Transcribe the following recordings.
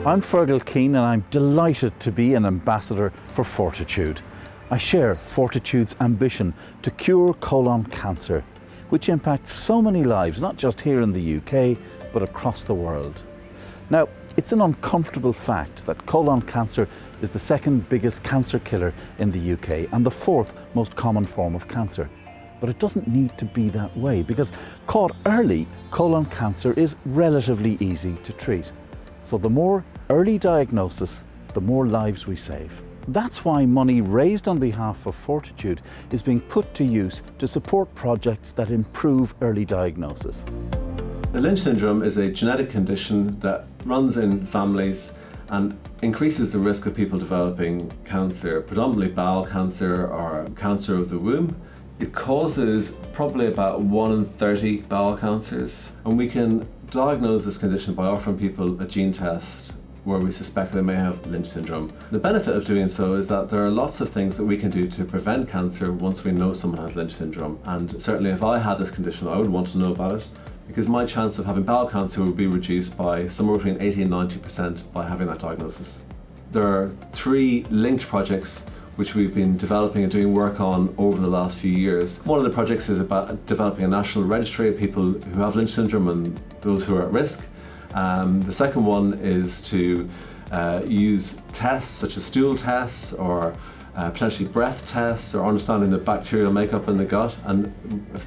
I'm Fergal Keane and I'm delighted to be an ambassador for 40tude. I share 40tude's ambition to cure colon cancer, which impacts so many lives, not just here in the UK, but across the world. Now, it's an uncomfortable fact that colon cancer is the second biggest cancer killer in the UK and the fourth most common form of cancer. But it doesn't need to be that way, because caught early, colon cancer is relatively easy to treat. So the more early diagnosis, the more lives we save. That's why money raised on behalf of 40tude is being put to use to support projects that improve early diagnosis. The Lynch syndrome is a genetic condition that runs in families and increases the risk of people developing cancer, predominantly bowel cancer or cancer of the womb. It causes probably about 1 in 30 bowel cancers, and we can diagnose this condition by offering people a gene test where we suspect they may have Lynch syndrome. The benefit of doing so is that there are lots of things that we can do to prevent cancer once we know someone has Lynch syndrome. And certainly if I had this condition, I would want to know about it, because my chance of having bowel cancer would be reduced by somewhere between 80 and 90% by having that diagnosis. There are 3 linked projects which we've been developing and doing work on over the last few years. One of the projects is about developing a national registry of people who have Lynch syndrome and those who are at risk. The second one is to use tests such as stool tests or potentially breath tests, or understanding the bacterial makeup in the gut and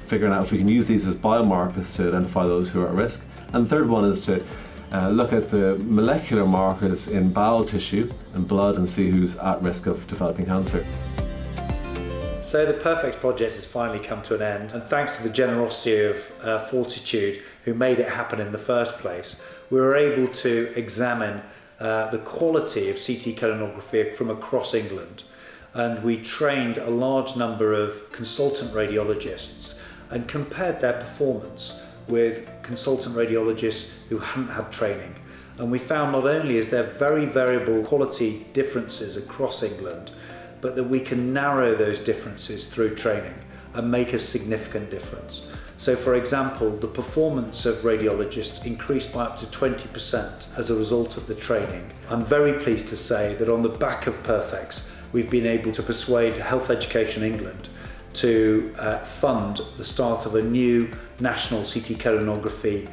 figuring out if we can use these as biomarkers to identify those who are at risk. And the third one is to look at the molecular markers in bowel tissue and blood and see who's at risk of developing cancer. So the Perfect project has finally come to an end, and thanks to the generosity of 40tude, who made it happen in the first place, we were able to examine the quality of CT colonography from across England. And we trained a large number of consultant radiologists and compared their performance with consultant radiologists who hadn't had training. And we found not only is there very variable quality differences across England, but that we can narrow those differences through training and make a significant difference. So for example, the performance of radiologists increased by up to 20% as a result of the training. I'm very pleased to say that on the back of Perfects, we've been able to persuade Health Education England to fund the start of a new national CT colonography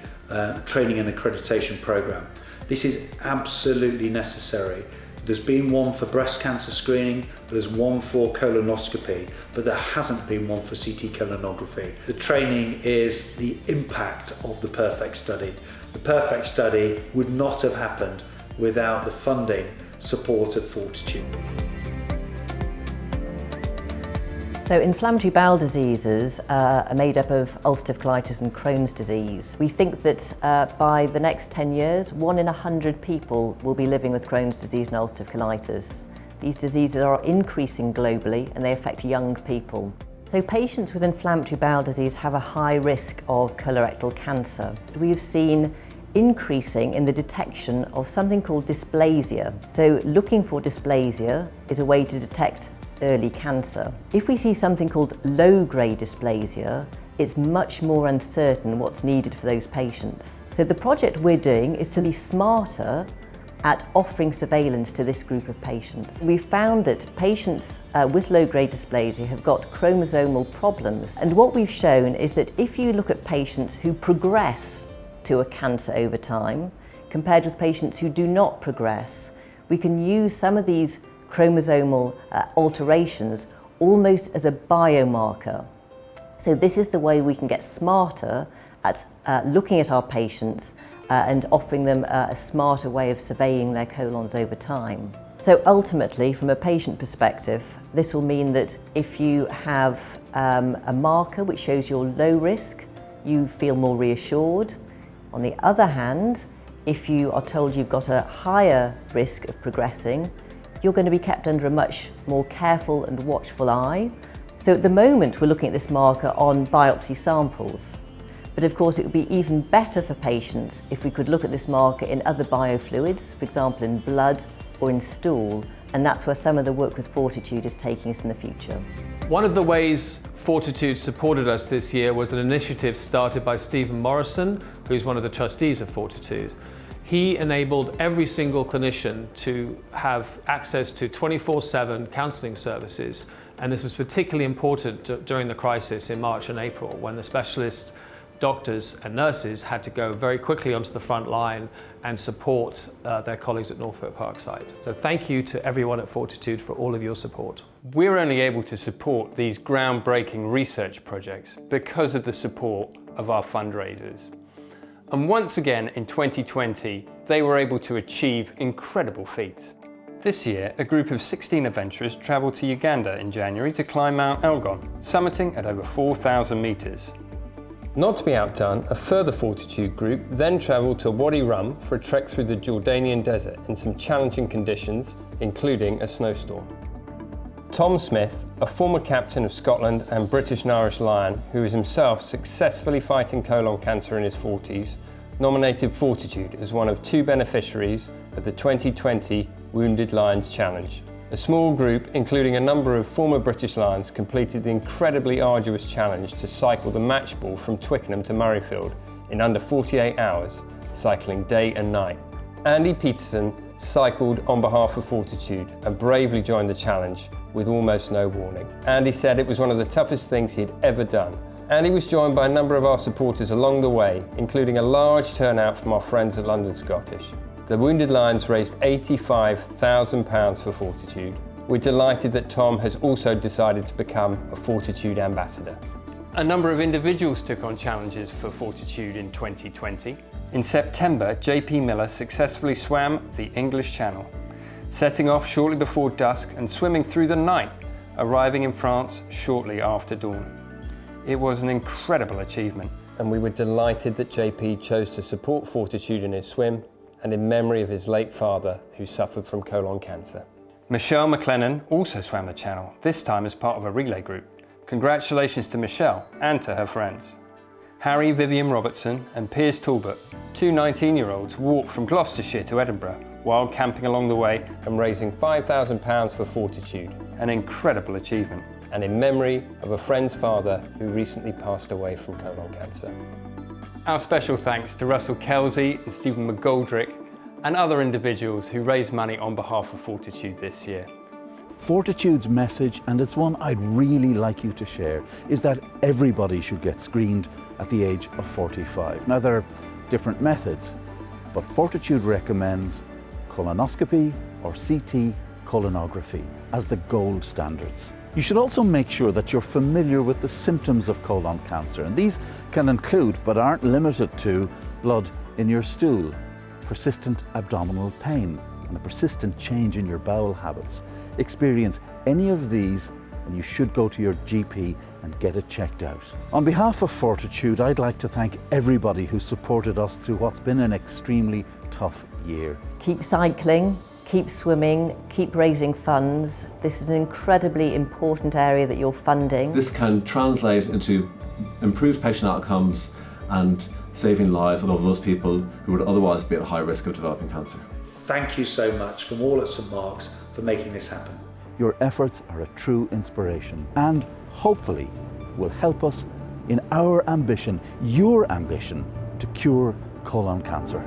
training and accreditation programme. This is absolutely necessary. There's been one for breast cancer screening, there's one for colonoscopy, but there hasn't been one for CT colonography. The training is the impact of the Perfect study. The Perfect study would not have happened without the funding support of 40tude. So inflammatory bowel diseases are made up of ulcerative colitis and Crohn's disease. We think that by the next 10 years, 1 in 100 people will be living with Crohn's disease and ulcerative colitis. These diseases are increasing globally and they affect young people. So patients with inflammatory bowel disease have a high risk of colorectal cancer. We've seen increasing in the detection of something called dysplasia. So looking for dysplasia is a way to detect early cancer. If we see something called low-grade dysplasia, it's much more uncertain what's needed for those patients. So the project we're doing is to be smarter at offering surveillance to this group of patients. We found that patients with low-grade dysplasia have got chromosomal problems, and what we've shown is that if you look at patients who progress to a cancer over time, compared with patients who do not progress, we can use some of these chromosomal alterations almost as a biomarker. So this is the way we can get smarter at looking at our patients and offering them a smarter way of surveying their colons over time. So ultimately, from a patient perspective, this will mean that if you have a marker which shows you're low risk, you feel more reassured. On the other hand, if you are told you've got a higher risk of progressing, you're going to be kept under a much more careful and watchful eye. So at the moment we're looking at this marker on biopsy samples. But of course it would be even better for patients if we could look at this marker in other biofluids, for example in blood or in stool, and that's where some of the work with 40tude is taking us in the future. One of the ways 40tude supported us this year was an initiative started by Stephen Morrison, who's one of the trustees of 40tude. He enabled every single clinician to have access to 24/7 counselling services, and this was particularly important during the crisis in March and April, when the specialist doctors and nurses had to go very quickly onto the front line and support their colleagues at Northbrook Parkside. So thank you to everyone at 40tude for all of your support. We're only able to support these groundbreaking research projects because of the support of our fundraisers. And once again in 2020, they were able to achieve incredible feats. This year, a group of 16 adventurers travelled to Uganda in January to climb Mount Elgon, summiting at over 4,000 metres. Not to be outdone, a further 40tude group then travelled to Wadi Rum for a trek through the Jordanian desert in some challenging conditions, including a snowstorm. Tom Smith, a former captain of Scotland and British and Irish Lion, who is himself successfully fighting colon cancer in his 40s, nominated 40tude as one of 2 beneficiaries of the 2020 Wounded Lions Challenge. A small group, including a number of former British Lions, completed the incredibly arduous challenge to cycle the match ball from Twickenham to Murrayfield in under 48 hours, cycling day and night. Andy Peterson cycled on behalf of 40tude and bravely joined the challenge with almost no warning. Andy said it was one of the toughest things he'd ever done. Andy was joined by a number of our supporters along the way, including a large turnout from our friends at London Scottish. The Wounded Lions raised £85,000 for 40tude. We're delighted that Tom has also decided to become a 40tude ambassador. A number of individuals took on challenges for 40tude in 2020. In September, JP Miller successfully swam the English Channel, setting off shortly before dusk and swimming through the night, arriving in France shortly after dawn. It was an incredible achievement, and we were delighted that JP chose to support 40tude in his swim and in memory of his late father, who suffered from colon cancer. Michelle McLennan also swam the channel, this time as part of a relay group. Congratulations to Michelle and to her friends. Harry Vivian Robertson and Piers Talbot, 2 19-year-olds, walked from Gloucestershire to Edinburgh while camping along the way and raising £5,000 for 40tude, an incredible achievement, and in memory of a friend's father who recently passed away from colon cancer. Our special thanks to Russell Kelsey and Stephen McGoldrick and other individuals who raised money on behalf of 40tude this year. 40tude's message, and it's one I'd really like you to share, is that everybody should get screened at the age of 45. Now, there are different methods, but 40tude recommends colonoscopy or CT colonography as the gold standards. You should also make sure that you're familiar with the symptoms of colon cancer, and these can include, but aren't limited to, blood in your stool, persistent abdominal pain, and a persistent change in your bowel habits. Experience any of these and you should go to your GP and get it checked out. On behalf of 40tude, I'd like to thank everybody who supported us through what's been an extremely tough year. Keep cycling, keep swimming, keep raising funds. This is an incredibly important area that you're funding. This can translate into improved patient outcomes and saving lives of those people who would otherwise be at high risk of developing cancer. Thank you so much from all at St Mark's for making this happen. Your efforts are a true inspiration and hopefully will help us in our ambition, your ambition, to cure colon cancer.